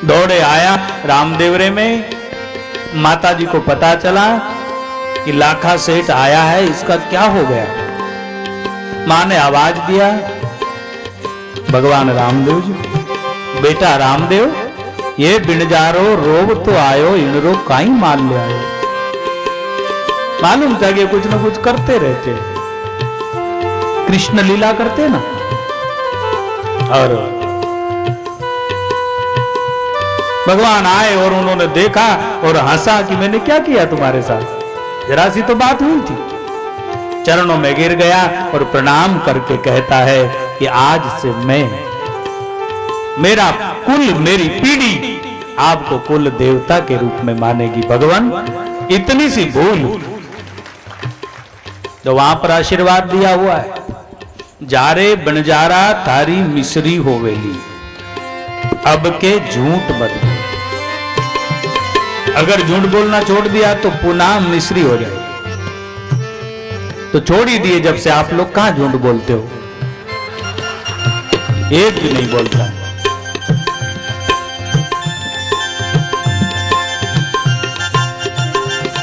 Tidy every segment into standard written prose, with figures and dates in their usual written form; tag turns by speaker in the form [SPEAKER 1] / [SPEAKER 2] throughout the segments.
[SPEAKER 1] दौड़े आया रामदेवरे में। माता जी को पता चला कि लाखा सेठ आया है, इसका क्या हो गया। मां ने आवाज दिया, भगवान रामदेव जी, बेटा रामदेव, ये बिणजारो रोग तो आयो, इन रोग काई मान ले आयो। मालूम था कि कुछ ना कुछ करते रहते, कृष्ण लीला करते ना। और भगवान आए और उन्होंने देखा और हंसा कि मैंने क्या किया तुम्हारे साथ, जरा सी तो बात हुई थी। चरणों में गिर गया और प्रणाम करके कहता है कि आज से मैं, मेरा कुल, मेरी पीढ़ी आपको कुल देवता के रूप में मानेगी। भगवान इतनी सी भूल, तो वहां पर आशीर्वाद दिया हुआ है, जारे बनजारा थारी मिश्री होवेली, अब के झूठ मत। अगर झूठ बोलना छोड़ दिया तो पुनः मिश्री हो जाएगी। तो छोड़ ही दिए जब से आप लोग कहां झूठ बोलते हो, एक भी नहीं बोलता।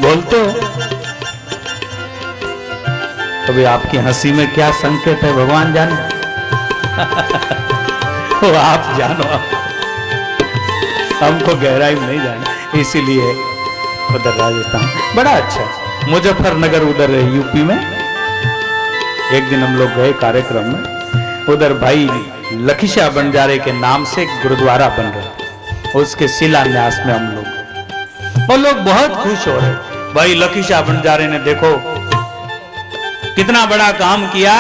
[SPEAKER 1] बोलते हो कभी आपकी हंसी में क्या संकेत है भगवान जाने। वो आप जानो, हमको गहराई में नहीं जाना। इसीलिए उधर राजस्थान बड़ा अच्छा, मुजफ्फरनगर उधर यूपी में एक दिन हम लोग गए कार्यक्रम में। उधर भाई लखीशाह बंजारे के नाम से गुरुद्वारा बन रहा, उसके शिलान्यास में हम लोग, और लोग बहुत खुश हो रहे। भाई लखीशाह बंजारे ने देखो कितना बड़ा काम किया।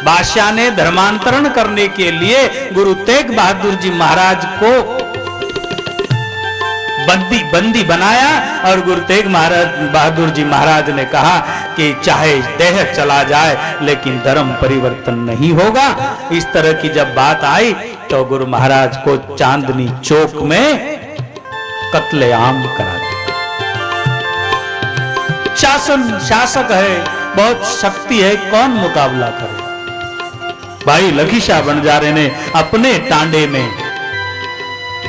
[SPEAKER 1] बादशाह ने धर्मांतरण करने के लिए गुरु तेग बहादुर जी महाराज को बंदी बनाया और गुरु तेग बहादुर जी महाराज ने कहा कि चाहे देह चला जाए लेकिन धर्म परिवर्तन नहीं होगा। इस तरह की जब बात आई तो गुरु महाराज को चांदनी चौक में कत्लेआम करा दिया। शासक है, बहुत शक्ति है, कौन मुकाबला करे। भाई लखीशाह बंजारे ने अपने टांडे में,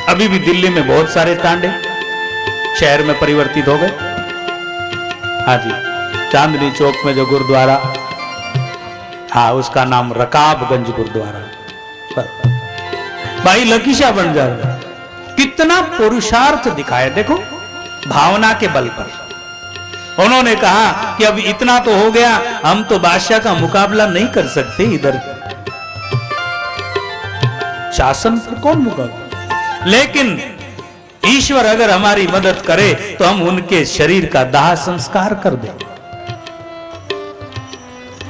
[SPEAKER 1] अभी भी दिल्ली में बहुत सारे टांडे शहर में परिवर्तित हो गए। हाँ जी, चांदनी चौक में जो गुरुद्वारा, हाँ उसका नाम रकाबगंज गुरुद्वारा। भाई लखीशाह बंजारे कितना पुरुषार्थ दिखाया, देखो भावना के बल पर। उन्होंने कहा कि अब इतना तो हो गया, हम तो बादशाह का मुकाबला नहीं कर सकते, इधर शासन पर कौन मुकाबला, लेकिन ईश्वर अगर हमारी मदद करे तो हम उनके शरीर का दाह संस्कार कर दें।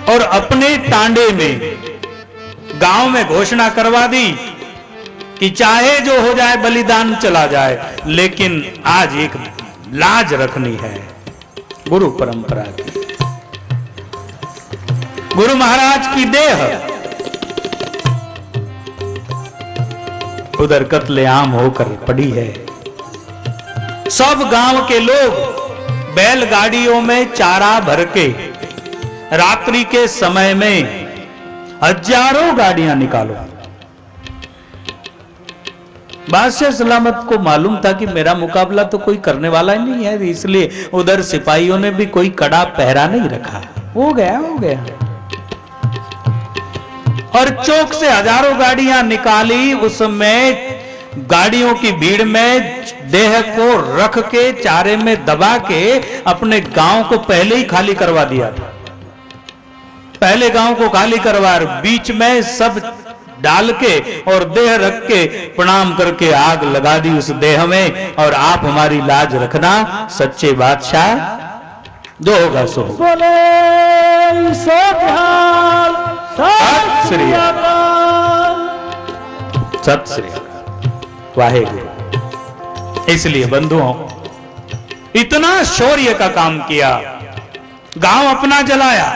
[SPEAKER 1] और अपने टांडे में गांव में घोषणा करवा दी कि चाहे जो हो जाए बलिदान चला जाए, लेकिन आज एक लाज रखनी है गुरु परंपरा की। गुरु महाराज की देह उधर कत्लेआम होकर पड़ी है। सब गांव के लोग बैलगाड़ियों में चारा भर के रात्रि के समय में हजारों गाड़ियां निकालो। बादशाह सलामत को मालूम था कि मेरा मुकाबला तो कोई करने वाला ही नहीं है, इसलिए उधर सिपाहियों ने भी कोई कड़ा पहरा नहीं रखा। हो गया। और चौक से हजारों गाड़ियां निकाली। उसमें गाड़ियों की भीड़ में देह को रख के चारे में दबा के अपने गांव को पहले ही खाली करवा दिया था। पहले गांव को खाली करवा, बीच में सब डाल के और देह रख के प्रणाम करके आग लगा दी उस देह में। और आप हमारी लाज रखना सच्चे बादशाह, जो होगा सो होगा। सत श्री अकाल, वाहेगुरु। इसलिए बंधुओं, इतना शौर्य का काम किया, गांव अपना जलाया।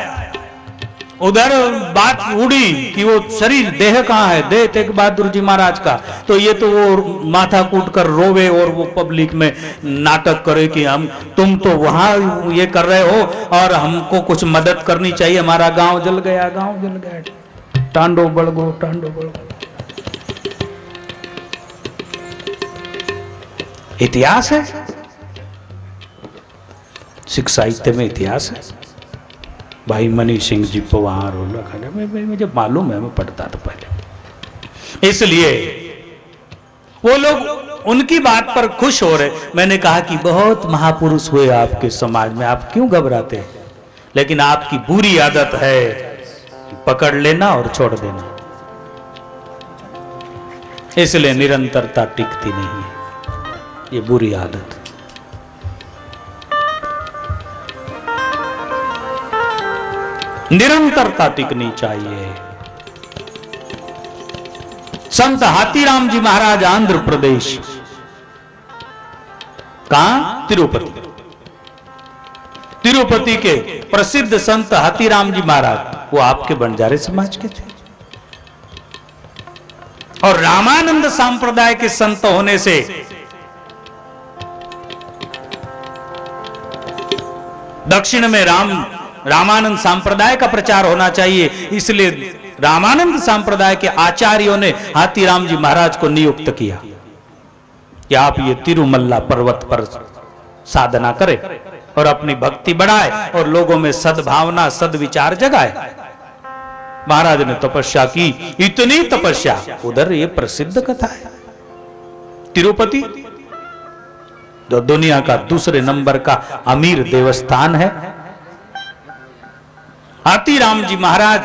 [SPEAKER 1] उधर बात उड़ी कि वो शरीर देह कहाँ है, देह तेग बहादुर जी महाराज का। तो ये तो वो माथा कूट कर रोवे और वो पब्लिक में नाटक करे कि तुम तो वहां ये कर रहे हो और हमको कुछ मदद करनी चाहिए, हमारा गांव जल गया, गांव जल गया, टांडो बड़गो, टांडो बड़गो। इतिहास है, सिख साहित्य में इतिहास है। भाई मनी सिंह जी पवार मुझे मालूम है, मैं पढ़ता था पहले। इसलिए वो लोग उनकी बात पर खुश हो रहे। मैंने कहा कि बहुत महापुरुष हुए आपके समाज में, आप क्यों घबराते हैं? लेकिन आपकी बुरी आदत है पकड़ लेना और छोड़ देना, इसलिए निरंतरता टिकती नहीं है। ये बुरी आदत। निरंतरता टिकनी चाहिए। संत हाथीराम जी महाराज आंध्र प्रदेश, कहां? तिरुपति। तिरुपति के प्रसिद्ध संत हाथीराम जी महाराज वो आपके बंजारे समाज के थे और रामानंद सांप्रदाय के संत होने से दक्षिण में रामानंद सांप्रदाय का प्रचार होना चाहिए। इसलिए रामानंद सांप्रदाय के आचार्यों ने हाथीराम जी महाराज को नियुक्त किया कि आप ये तिरुमल्ला पर्वत पर साधना करें और अपनी भक्ति बढ़ाए और लोगों में सद्भावना सद्विचार जगाए। महाराज ने तपस्या की, इतनी तपस्या, उधर ये प्रसिद्ध कथा है तिरुपति जो दुनिया का दूसरे नंबर का अमीर देवस्थान है। हाथीराम जी महाराज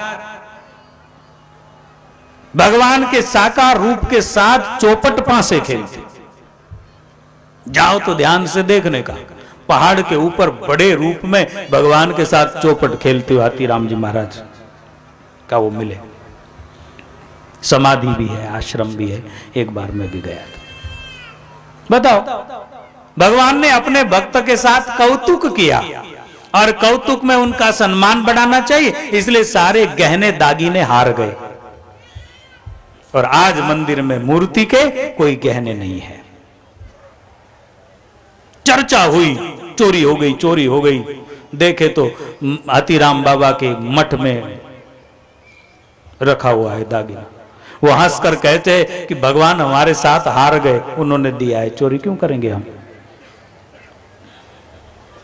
[SPEAKER 1] भगवान के साकार रूप के साथ चौपट पासे खेलते। जाओ तो ध्यान से देखने का, पहाड़ के ऊपर बड़े रूप में भगवान के साथ चौपट खेलते हुए हाथीराम जी महाराज का वो मिले। समाधि भी है, आश्रम भी है, एक बार मैं भी गया था। बताओ, भगवान ने अपने भक्त के साथ कौतुक किया और कौतुक में उनका सम्मान बढ़ाना चाहिए, इसलिए सारे गहने दागीने हार गए और आज मंदिर में मूर्ति के कोई गहने नहीं है। चर्चा हुई, चोरी हो गई, चोरी हो गई। देखे तो हाथीराम बाबा के मठ में रखा हुआ है दागीना। वो हंसकर कहते हैं कि भगवान हमारे साथ हार गए, उन्होंने दिया है, चोरी क्यों करेंगे हम।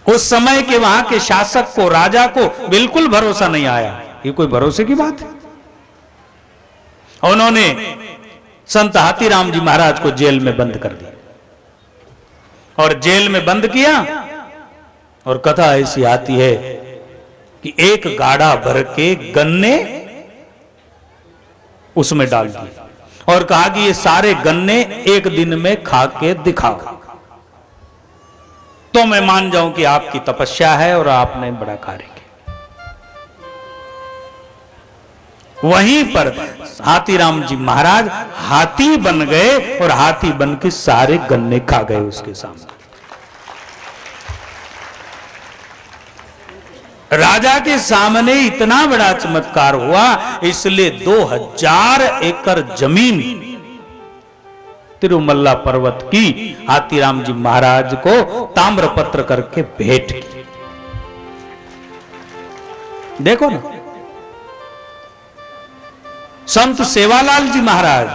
[SPEAKER 1] उस समय के वहां के शासक को, राजा को बिल्कुल भरोसा नहीं आया। ये कोई भरोसे की बात है? उन्होंने संत हाथीराम जी महाराज को जेल में बंद कर दिया और जेल में बंद किया। और कथा ऐसी आती है कि एक गाड़ा भर के गन्ने उसमें डाल दिए और कहा कि ये सारे गन्ने एक दिन में खा के दिखाओ तो मैं मान जाऊं कि आपकी तपस्या है और आपने बड़ा कार्य किया। वहीं पर हाथीराम जी महाराज हाथी बन गए और हाथी बन के सारे गन्ने खा गए उसके सामने। राजा के सामने इतना बड़ा चमत्कार हुआ, इसलिए 2000 एकड़ जमीन तिरुमल्ला पर्वत की हाथीराम जी महाराज को ताम्रपत्र करके भेंट की। देखो ना, संत सेवालाल जी महाराज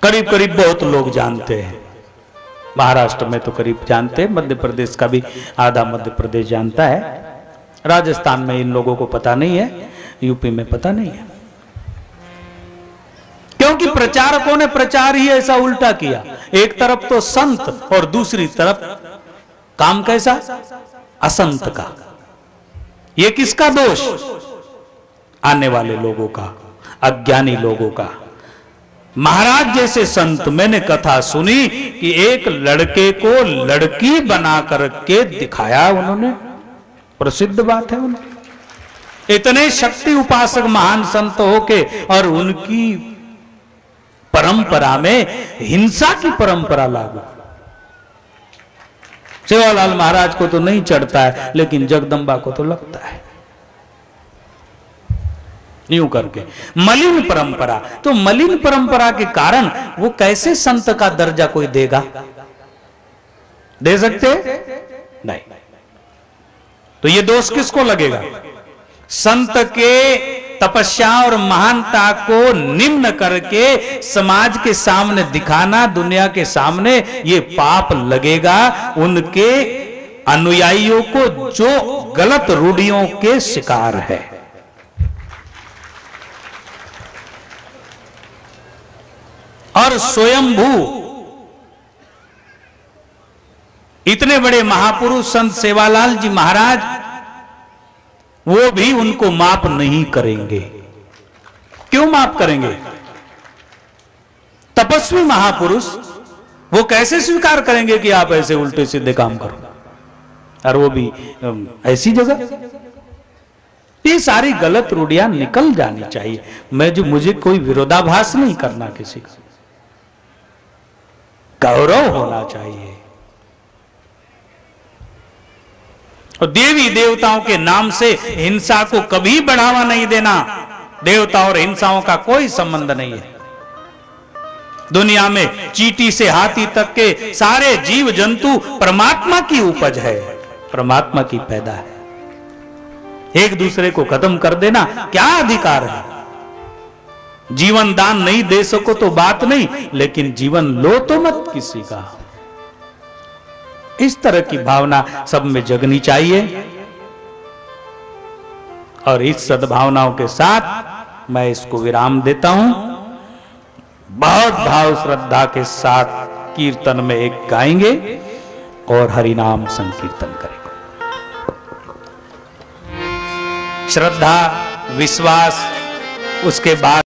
[SPEAKER 1] करीब करीब बहुत लोग जानते हैं। महाराष्ट्र में तो करीब जानते हैं, मध्य प्रदेश का भी आधा मध्य प्रदेश जानता है, राजस्थान में इन लोगों को पता नहीं है, यूपी में पता नहीं है, क्योंकि प्रचारकों ने प्रचार ही ऐसा उल्टा किया। एक तरफ तो संत और दूसरी तरफ काम कैसा? असंत का। ये किसका दोष? आने वाले लोगों का, अज्ञानी लोगों का। महाराज जैसे संत, मैंने कथा सुनी कि एक लड़के को लड़की बना करके दिखाया उन्होंने, प्रसिद्ध बात है उनकी। इतने शक्ति उपासक महान संत होके और उनकी परंपरा में हिंसा की परंपरा लागू। सेवालाल महाराज को तो नहीं चढ़ता है, लेकिन जगदम्बा को तो लगता है। यूं करके मलिन परंपरा, तो मलिन परंपरा के कारण वो कैसे संत का दर्जा कोई देगा? दे सकते नहीं। तो ये दोष किसको लगेगा? संत के तपस्या और महानता को निम्न करके समाज के सामने दिखाना, दुनिया के सामने, ये पाप लगेगा उनके अनुयायियों को जो गलत रूढ़ियों के शिकार है। और स्वयंभू इतने बड़े महापुरुष संत सेवालाल जी महाराज, वो भी उनको माफ नहीं करेंगे। क्यों माफ करेंगे? तपस्वी महापुरुष वो कैसे स्वीकार करेंगे कि आप ऐसे उल्टे सीधे काम करो, और वो भी ऐसी जगह? ये सारी गलत रूढ़ियां निकल जानी चाहिए। मुझे कोई विरोधाभास नहीं करना, किसी का गौरव होना चाहिए। और देवी देवताओं के नाम से हिंसा को कभी बढ़ावा नहीं देना। देवता और हिंसाओं का कोई संबंध नहीं है। दुनिया में चींटी से हाथी तक के सारे जीव जंतु परमात्मा की उपज है, परमात्मा की पैदा है। एक दूसरे को खत्म कर देना क्या अधिकार है? जीवन दान नहीं दे सको तो बात नहीं, लेकिन जीवन लो तो मत किसी का। इस तरह की भावना सब में जगनी चाहिए। और इस सद्भावनाओं के साथ मैं इसको विराम देता हूं। बहुत भाव श्रद्धा के साथ कीर्तन में एक गाएंगे और हरिनाम संकीर्तन करेंगे। श्रद्धा, विश्वास, उसके बाद